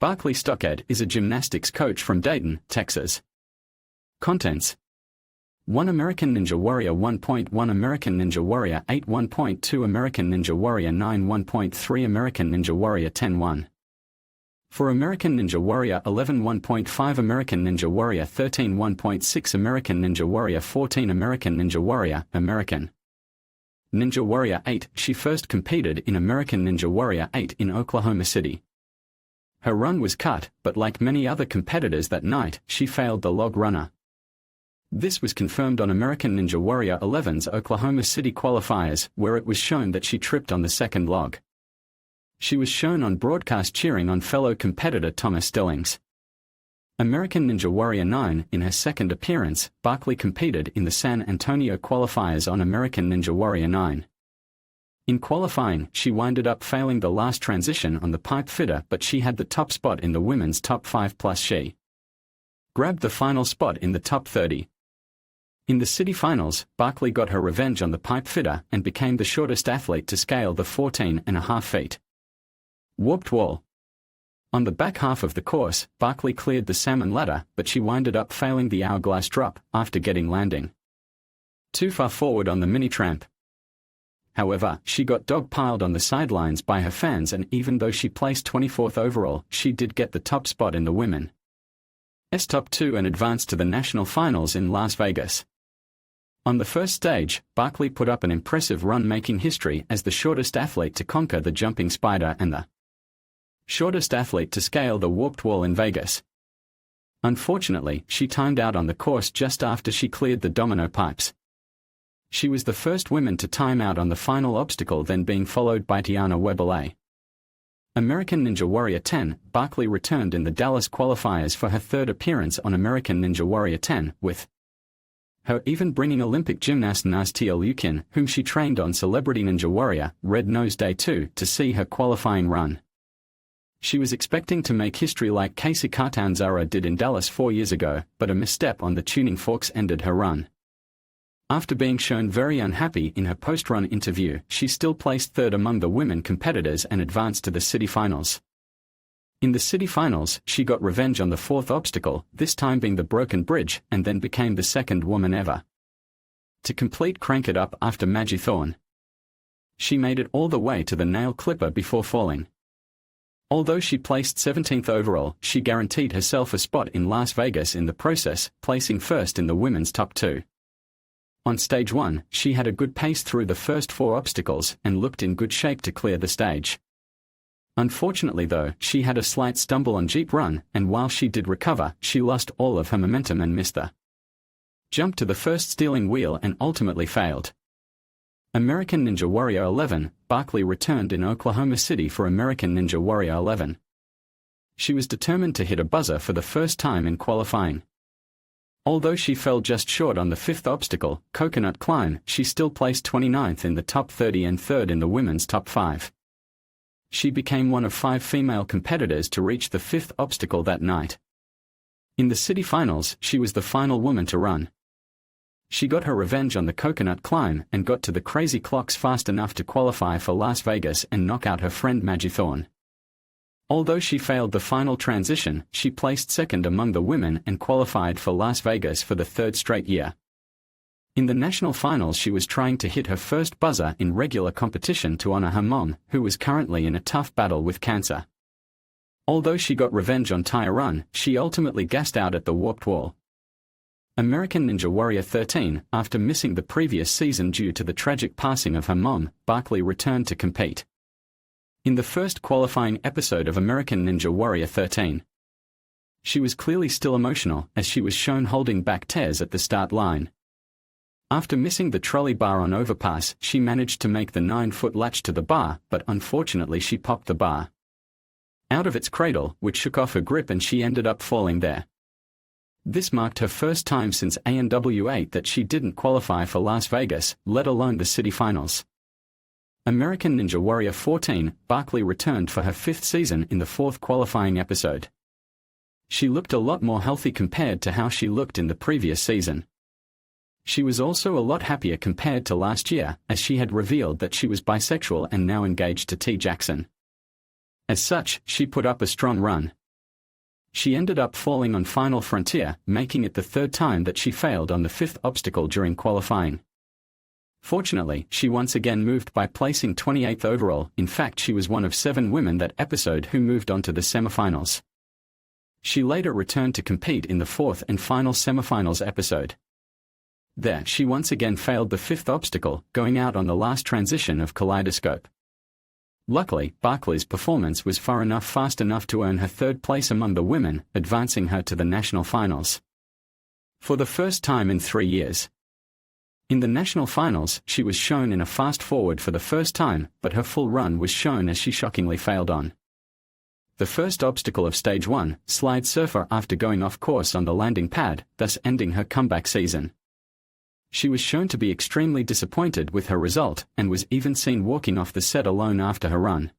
Barclay Stockett is a gymnastics coach from Dayton, Texas. Contents: 1 American Ninja Warrior 1.1 American Ninja Warrior 8 1.2 American Ninja Warrior 9 1.3 American Ninja Warrior 10 1. For American Ninja Warrior 11 1.5 American Ninja Warrior 13 1.6 American Ninja Warrior 14 American Ninja Warrior, American Ninja Warrior 8. She first competed in American Ninja Warrior 8 in Oklahoma City. Her run was cut, but like many other competitors that night, she failed the log runner. This was confirmed on American Ninja Warrior 11's Oklahoma City qualifiers, where it was shown that she tripped on the second log. She was shown on broadcast cheering on fellow competitor Thomas Stillings. American Ninja Warrior 9. In her second appearance, Barclay competed in the San Antonio qualifiers on American Ninja Warrior 9. In qualifying, she winded up failing the last transition on the pipe fitter, but she had the top spot in the women's top 5 plus she grabbed the final spot in the top 30. In the city finals, Barclay got her revenge on the pipe fitter and became the shortest athlete to scale the 14.5 feet warped wall. On the back half of the course, Barclay cleared the salmon ladder, but she winded up failing the hourglass drop after getting landing too far forward on the mini tramp. However, she got dogpiled on the sidelines by her fans, and even though she placed 24th overall, she did get the top spot in the women's top 2 and advanced to the national finals in Las Vegas. On the first stage, Barclay put up an impressive run, making history as the shortest athlete to conquer the jumping spider and the shortest athlete to scale the warped wall in Vegas. Unfortunately, she timed out on the course just after she cleared the domino pipes. She was the first woman to time out on the final obstacle, then being followed by Tiana Webele. American Ninja Warrior 10. Barclay returned in the Dallas qualifiers for her third appearance on American Ninja Warrior 10, with her even bringing Olympic gymnast Naztia Lukin, whom she trained on Celebrity Ninja Warrior, Red Nose Day 2, to see her qualifying run. She was expecting to make history like Casey Catanzaro did in Dallas 4 years ago, but a misstep on the tuning forks ended her run. After being shown very unhappy in her post-run interview, she still placed third among the women competitors and advanced to the city finals. In the city finals, she got revenge on the fourth obstacle, this time being the broken bridge, and then became the second woman ever to complete Crank It Up after Maggie Thorne. She made it all the way to the nail clipper before falling. Although she placed 17th overall, she guaranteed herself a spot in Las Vegas in the process, placing first in the women's top 2. On stage 1, she had a good pace through the first 4 obstacles and looked in good shape to clear the stage. Unfortunately though, she had a slight stumble on Jeep Run, and while she did recover, she lost all of her momentum and missed the jump to the first stealing wheel and ultimately failed. American Ninja Warrior 11. Barclay returned in Oklahoma City for American Ninja Warrior 11. She was determined to hit a buzzer for the first time in qualifying. Although she fell just short on the 5th obstacle, Coconut Climb, she still placed 29th in the top 30 and 3rd in the women's top 5. She became one of 5 female competitors to reach the 5th obstacle that night. In the city finals, she was the final woman to run. She got her revenge on the Coconut Climb and got to the crazy clocks fast enough to qualify for Las Vegas and knock out her friend Maggie Thorne. Although she failed the final transition, she placed second among the women and qualified for Las Vegas for the 3rd straight year. In the national finals, she was trying to hit her first buzzer in regular competition to honor her mom, who was currently in a tough battle with cancer. Although she got revenge on Taya Run, she ultimately gassed out at the warped wall. American Ninja Warrior 13. After missing the previous season due to the tragic passing of her mom, Barclay returned to compete in the first qualifying episode of American Ninja Warrior 13. She was clearly still emotional, as she was shown holding back tears at the start line. After missing the trolley bar on overpass, she managed to make the 9-foot latch to the bar, but unfortunately she popped the bar out of its cradle, which shook off her grip and she ended up falling there. This marked her first time since ANW 8 that she didn't qualify for Las Vegas, let alone the city finals. American Ninja Warrior 14. Barclay returned for her 5th season in the 4th qualifying episode. She looked a lot more healthy compared to how she looked in the previous season. She was also a lot happier compared to last year, as she had revealed that she was bisexual and now engaged to T. Jackson. As such, she put up a strong run. She ended up falling on final frontier, making it the third time that she failed on the fifth obstacle during qualifying. Fortunately, she once again moved by placing 28th overall. In fact, she was one of 7 women that episode who moved on to the semifinals. She later returned to compete in the fourth and final semifinals episode. There, she once again failed the fifth obstacle, going out on the last transition of kaleidoscope. Luckily, Barclay's performance was fast enough to earn her third place among the women, advancing her to the national finals. For the first time in 3 years. In the national finals, she was shown in a fast forward for the first time, but her full run was shown as she shockingly failed on the first obstacle of stage 1, slide surfer, after going off course on the landing pad, thus ending her comeback season. She was shown to be extremely disappointed with her result, and was even seen walking off the set alone after her run.